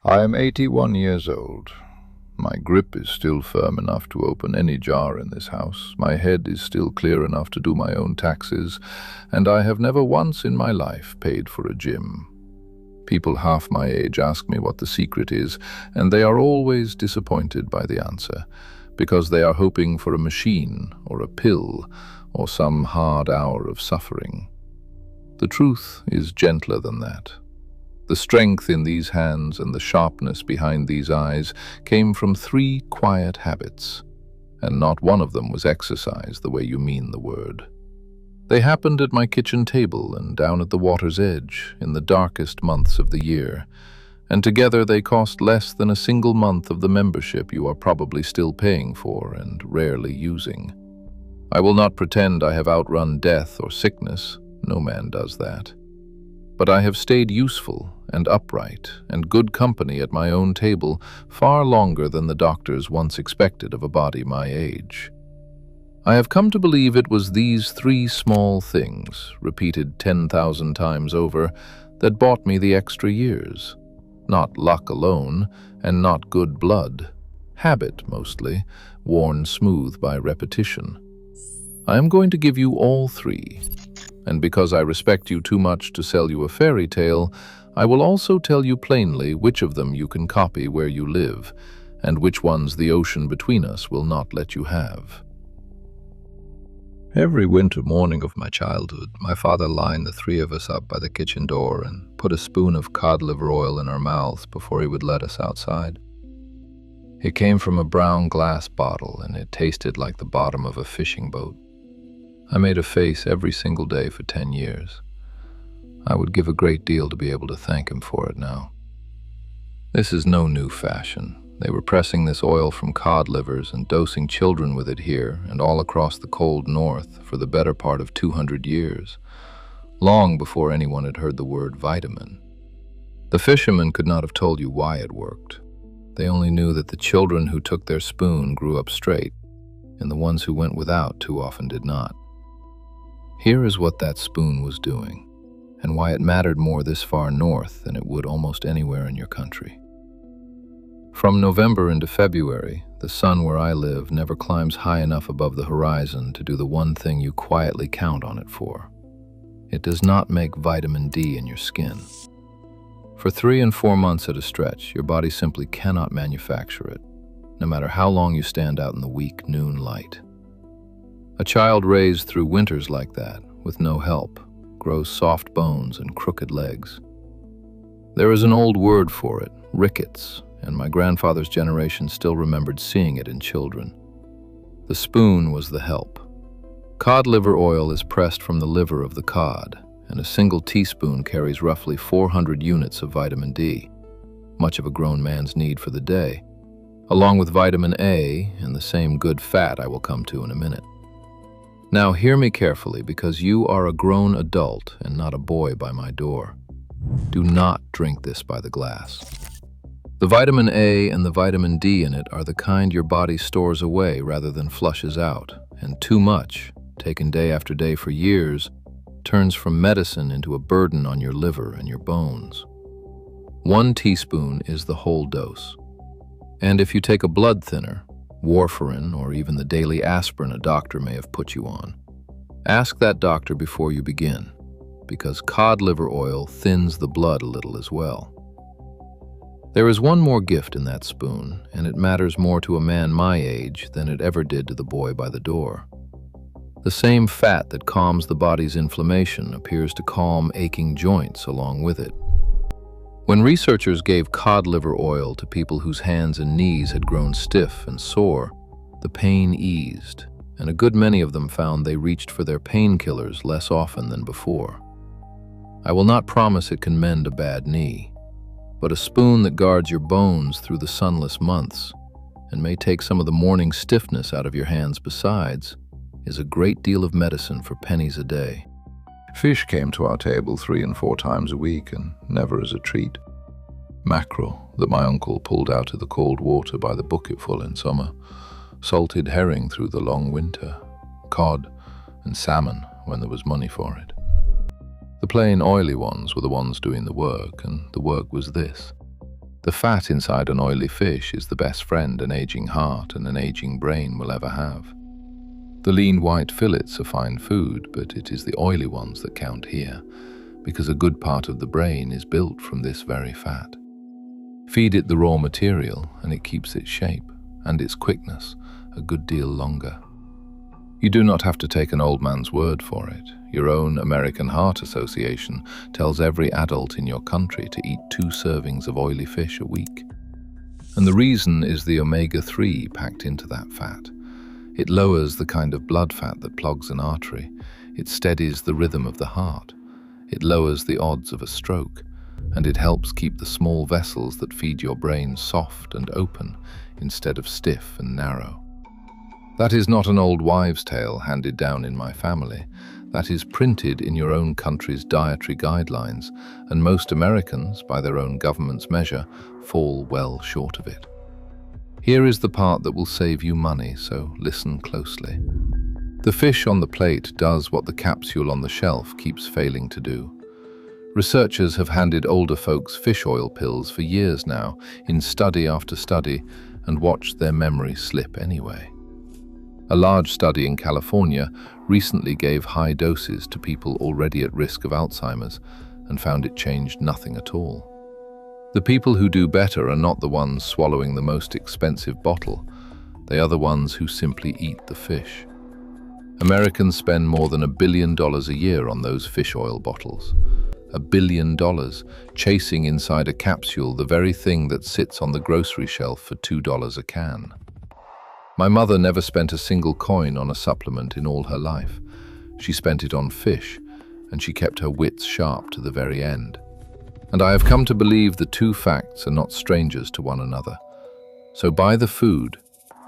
I am 81 years old. My grip is still firm enough to open any jar in this house. My head is still clear enough to do my own taxes, and I have never once in my life paid for a gym. People half my age ask me what the secret is, and they are always disappointed by the answer, because they are hoping for a machine or a pill or some hard hour of suffering. The truth is gentler than that. The strength in these hands and the sharpness behind these eyes came from 3 quiet habits, and not one of them was exercise the way you mean the word. They happened at my kitchen table and down at the water's edge in the darkest months of the year, and together they cost less than a single month of the membership you are probably still paying for and rarely using. I will not pretend I have outrun death or sickness. No man does that. But I have stayed useful and upright and good company at my own table far longer than the doctors once expected of a body my age. I have come to believe it was these 3 small things, repeated 10,000 times over, that bought me the extra years. Not luck alone, and not good blood. Habit, mostly, worn smooth by repetition. I am going to give you all 3. And because I respect you too much to sell you a fairy tale, I will also tell you plainly which of them you can copy where you live, and which ones the ocean between us will not let you have. Every winter morning of my childhood, my father lined the 3 of us up by the kitchen door and put a spoon of cod liver oil in our mouths before he would let us outside. It came from a brown glass bottle, and it tasted like the bottom of a fishing boat. I made a face every single day for 10 years. I would give a great deal to be able to thank him for it now. This is no new fashion. They were pressing this oil from cod livers and dosing children with it here and all across the cold north for the better part of 200 years, long before anyone had heard the word vitamin. The fishermen could not have told you why it worked. They only knew that the children who took their spoon grew up straight, and the ones who went without too often did not. Here is what that spoon was doing, and why it mattered more this far north than it would almost anywhere in your country. From November into February, the sun where I live never climbs high enough above the horizon to do the one thing you quietly count on it for. It does not make vitamin D in your skin. For 3 and 4 months at a stretch, your body simply cannot manufacture it, no matter how long you stand out in the weak noon light. A child raised through winters like that, with no help, grows soft bones and crooked legs. There is an old word for it, rickets, and my grandfather's generation still remembered seeing it in children. The spoon was the help. Cod liver oil is pressed from the liver of the cod, and a single teaspoon carries roughly 400 units of vitamin D, much of a grown man's need for the day, along with vitamin A and the same good fat I will come to in a minute. Now hear me carefully, because you are a grown adult and not a boy by my door. Do not drink this by the glass. The vitamin A and the vitamin D in it are the kind your body stores away rather than flushes out, and too much, taken day after day for years, turns from medicine into a burden on your liver and your bones. 1 teaspoon is the whole dose. And if you take a blood thinner, warfarin, or even the daily aspirin a doctor may have put you on, ask that doctor before you begin, because cod liver oil thins the blood a little as well. There is one more gift in that spoon, and it matters more to a man my age than it ever did to the boy by the door. The same fat that calms the body's inflammation appears to calm aching joints along with it. When researchers gave cod liver oil to people whose hands and knees had grown stiff and sore, the pain eased, and a good many of them found they reached for their painkillers less often than before. I will not promise it can mend a bad knee, but a spoon that guards your bones through the sunless months, and may take some of the morning stiffness out of your hands besides, is a great deal of medicine for pennies a day. Fish came to our table 3 and 4 times a week, and never as a treat. Mackerel that my uncle pulled out of the cold water by the bucketful in summer, salted herring through the long winter, cod and salmon when there was money for it. The plain oily ones were the ones doing the work, and the work was this: The fat inside an oily fish is the best friend an aging heart and an aging brain will ever have. The lean white fillets are fine food, but it is the oily ones that count here, because a good part of the brain is built from this very fat. Feed it the raw material and it keeps its shape and its quickness a good deal longer. You do not have to take an old man's word for it. Your own American Heart Association tells every adult in your country to eat 2 servings of oily fish a week. And the reason is the omega-3 packed into that fat. It lowers the kind of blood fat that clogs an artery. It steadies the rhythm of the heart. It lowers the odds of a stroke. And it helps keep the small vessels that feed your brain soft and open instead of stiff and narrow. That is not an old wives' tale handed down in my family. That is printed in your own country's dietary guidelines, and most Americans, by their own government's measure, fall well short of it. Here is the part that will save you money, so listen closely. The fish on the plate does what the capsule on the shelf keeps failing to do. Researchers have handed older folks fish oil pills for years now, in study after study, and watched their memory slip anyway. A large study in California recently gave high doses to people already at risk of Alzheimer's and found it changed nothing at all. The people who do better are not the ones swallowing the most expensive bottle. They are the ones who simply eat the fish. Americans spend more than $1 billion a year on those fish oil bottles. $1 billion, chasing inside a capsule the very thing that sits on the grocery shelf for $2 a can. My mother never spent a single coin on a supplement in all her life. She spent it on fish, and she kept her wits sharp to the very end. And I have come to believe the 2 facts are not strangers to one another. So buy the food,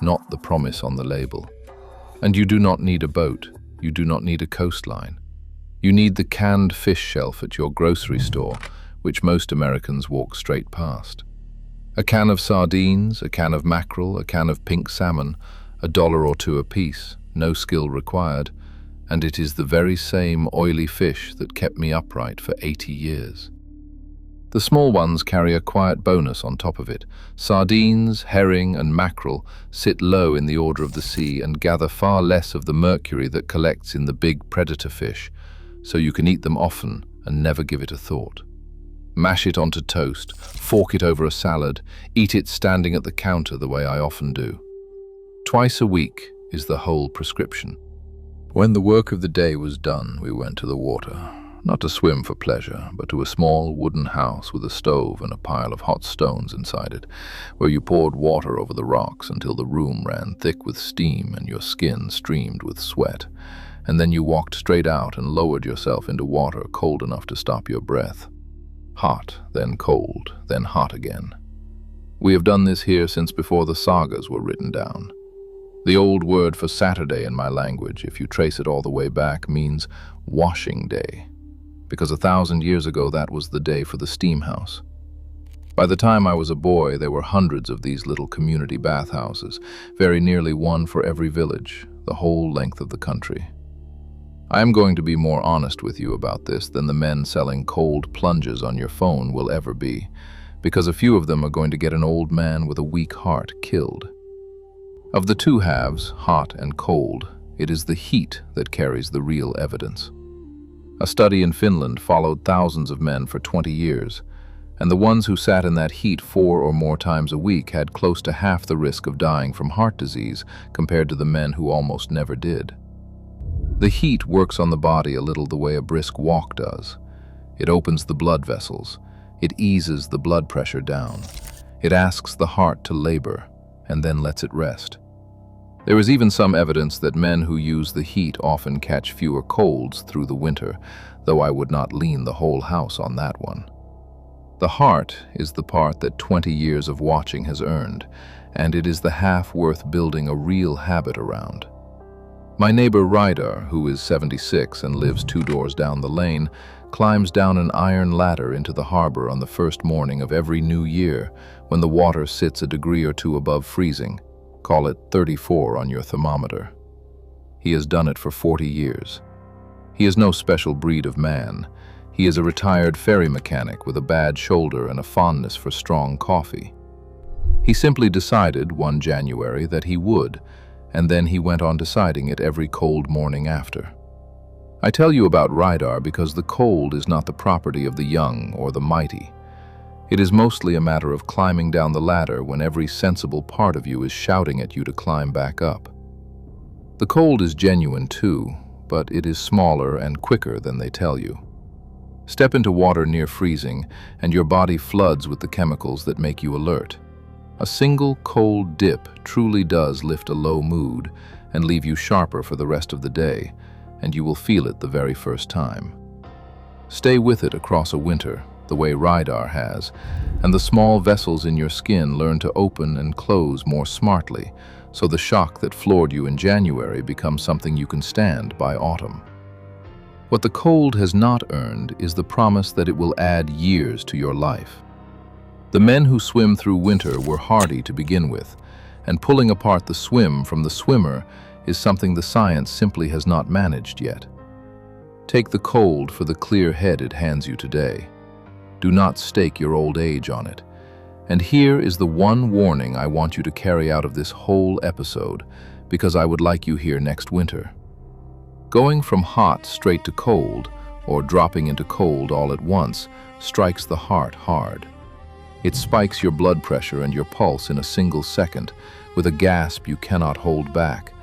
not the promise on the label. And you do not need a boat, you do not need a coastline. You need the canned fish shelf at your grocery store, which most Americans walk straight past. A can of sardines, a can of mackerel, a can of pink salmon, $1 or 2 apiece, no skill required, and it is the very same oily fish that kept me upright for 80 years. The small ones carry a quiet bonus on top of it. Sardines, herring, and mackerel sit low in the order of the sea and gather far less of the mercury that collects in the big predator fish, so you can eat them often and never give it a thought. Mash it onto toast, fork it over a salad, eat it standing at the counter the way I often do. Twice a week is the whole prescription. When the work of the day was done, we went to the water. Not to swim for pleasure, but to a small wooden house with a stove and a pile of hot stones inside it, where you poured water over the rocks until the room ran thick with steam and your skin streamed with sweat. And then you walked straight out and lowered yourself into water cold enough to stop your breath. Hot, then cold, then hot again. We have done this here since before the sagas were written down. The old word for Saturday in my language, if you trace it all the way back, means washing day, because 1,000 years ago that was the day for the steam house. By the time I was a boy, there were hundreds of these little community bathhouses, very nearly one for every village, the whole length of the country. I am going to be more honest with you about this than the men selling cold plunges on your phone will ever be, because a few of them are going to get an old man with a weak heart killed. Of the 2 halves, hot and cold, it is the heat that carries the real evidence. A study in Finland followed thousands of men for 20 years, and the ones who sat in that heat 4 or more times a week had close to half the risk of dying from heart disease compared to the men who almost never did. The heat works on the body a little the way a brisk walk does. It opens the blood vessels. It eases the blood pressure down. It asks the heart to labor, and then lets it rest. There is even some evidence that men who use the heat often catch fewer colds through the winter, though I would not lean the whole house on that one. The heart is the part that 20 years of watching has earned, and it is the half worth building a real habit around. My neighbor Ryder, who is 76 and lives 2 doors down the lane, climbs down an iron ladder into the harbor on the first morning of every new year when the water sits a degree or 2 above freezing. Call it 34 on your thermometer. He has done it for 40 years. He is no special breed of man. He is a retired ferry mechanic with a bad shoulder and a fondness for strong coffee. He simply decided one January that he would, and then he went on deciding it every cold morning after. I tell you about Rydar because the cold is not the property of the young or the mighty. It is mostly a matter of climbing down the ladder when every sensible part of you is shouting at you to climb back up. The cold is genuine too, but it is smaller and quicker than they tell you. Step into water near freezing, and your body floods with the chemicals that make you alert. A single cold dip truly does lift a low mood and leave you sharper for the rest of the day, and you will feel it the very first time. Stay with it across a winter, the way Rydar has, and the small vessels in your skin learn to open and close more smartly, so the shock that floored you in January becomes something you can stand by autumn. What the cold has not earned is the promise that it will add years to your life. The men who swim through winter were hardy to begin with, and pulling apart the swim from the swimmer is something the science simply has not managed yet. Take the cold for the clear head it hands you today. Do not stake your old age on it. And here is the one warning I want you to carry out of this whole episode, because I would like you here next winter. Going from hot straight to cold, or dropping into cold all at once, strikes the heart hard. It spikes your blood pressure and your pulse in a single second, with a gasp you cannot hold back.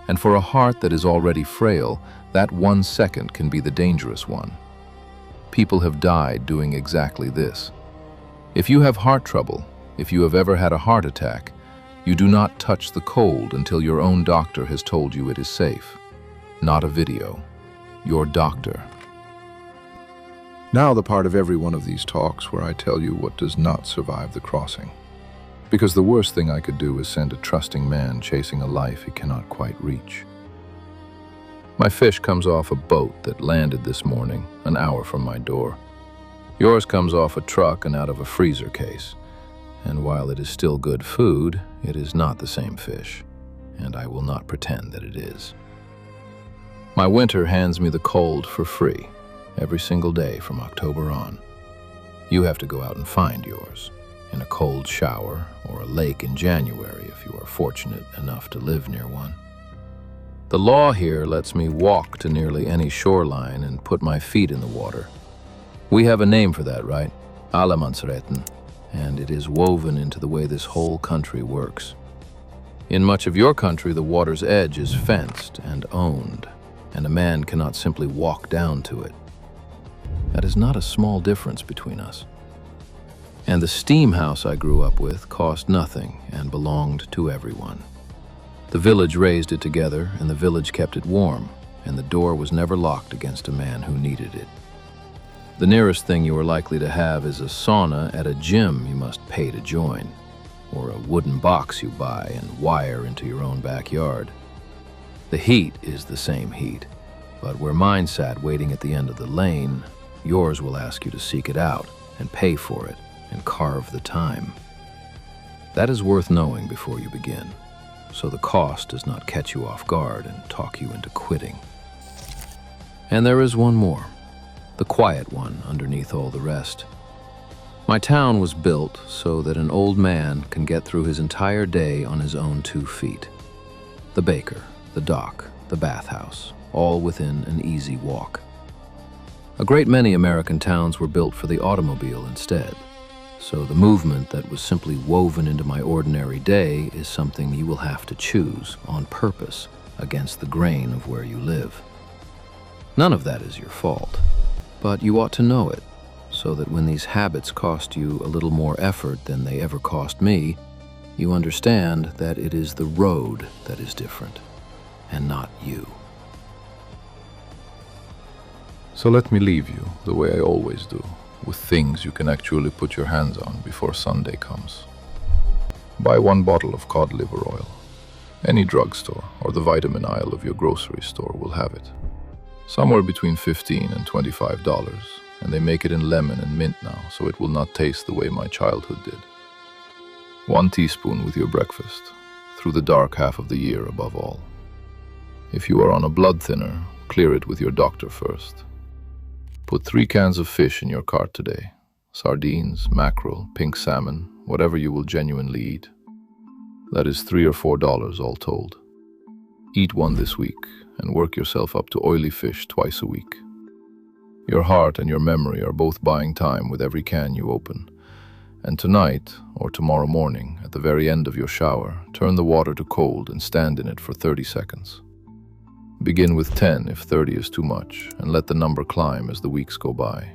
And for a heart that is already frail, that 1 second can be the dangerous one. People have died doing exactly this. If you have heart trouble, if you have ever had a heart attack, you do not touch the cold until your own doctor has told you it is safe. Not a video. Your doctor. Now the part of every one of these talks where I tell you what does not survive the crossing. Because the worst thing I could do is send a trusting man chasing a life he cannot quite reach. My fish comes off a boat that landed this morning, an hour from my door. Yours comes off a truck and out of a freezer case. And while it is still good food, it is not the same fish, and I will not pretend that it is. My winter hands me the cold for free, every single day from October on. You have to go out and find yours, in a cold shower or a lake in January if you are fortunate enough to live near one. The law here lets me walk to nearly any shoreline and put my feet in the water. We have a name for that, right? Allemansretten, and it is woven into the way this whole country works. In much of your country, the water's edge is fenced and owned, and a man cannot simply walk down to it. That is not a small difference between us. And the steam house I grew up with cost nothing and belonged to everyone. The village raised it together, and the village kept it warm, and the door was never locked against a man who needed it. The nearest thing you are likely to have is a sauna at a gym you must pay to join, or a wooden box you buy and wire into your own backyard. The heat is the same heat, but where mine sat waiting at the end of the lane, yours will ask you to seek it out and pay for it and carve the time. That is worth knowing before you begin, so the cost does not catch you off guard and talk you into quitting. And there is one more, the quiet one underneath all the rest. My town was built so that an old man can get through his entire day on his own 2 feet. The baker, the dock, the bathhouse, all within an easy walk. A great many American towns were built for the automobile instead, so the movement that was simply woven into my ordinary day is something you will have to choose on purpose against the grain of where you live. None of that is your fault, but you ought to know it, so that when these habits cost you a little more effort than they ever cost me, you understand that it is the road that is different, and not you. So let me leave you the way I always do, with things you can actually put your hands on before Sunday comes. Buy 1 bottle of cod liver oil. Any drugstore or the vitamin aisle of your grocery store will have it. Somewhere between $15 and $25, and they make it in lemon and mint now, so it will not taste the way my childhood did. 1 teaspoon with your breakfast, through the dark half of the year above all. If you are on a blood thinner, clear it with your doctor first. Put 3 cans of fish in your cart today. Sardines, mackerel, pink salmon, whatever you will genuinely eat. That is $3 or $4 all told. Eat one this week and work yourself up to oily fish twice a week. Your heart and your memory are both buying time with every can you open. And tonight, or tomorrow morning, at the very end of your shower, turn the water to cold and stand in it for 30 seconds. Begin with 10 if 30 is too much, and let the number climb as the weeks go by.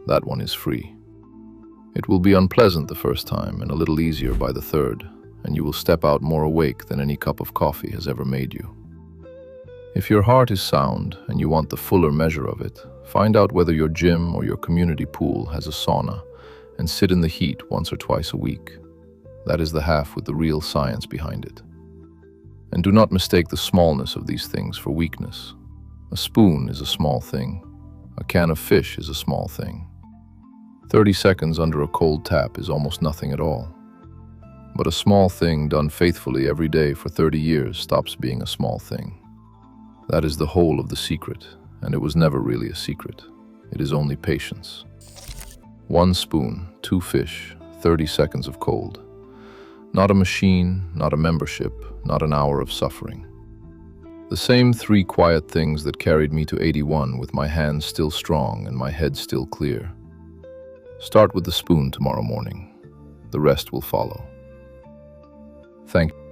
That one is free. It will be unpleasant the first time and a little easier by the third, and you will step out more awake than any cup of coffee has ever made you. If your heart is sound and you want the fuller measure of it, find out whether your gym or your community pool has a sauna and sit in the heat once or twice a week. That is the half with the real science behind it. And do not mistake the smallness of these things for weakness. A spoon is a small thing. A can of fish is a small thing. 30 seconds under a cold tap is almost nothing at all. But a small thing done faithfully every day for 30 years stops being a small thing. That is the whole of the secret, and it was never really a secret. It is only patience. 1 spoon, 2 fish, 30 seconds of cold. Not a machine, not a membership, not an hour of suffering. The same 3 quiet things that carried me to 81 with my hands still strong and my head still clear. Start with the spoon tomorrow morning. The rest will follow. Thank you.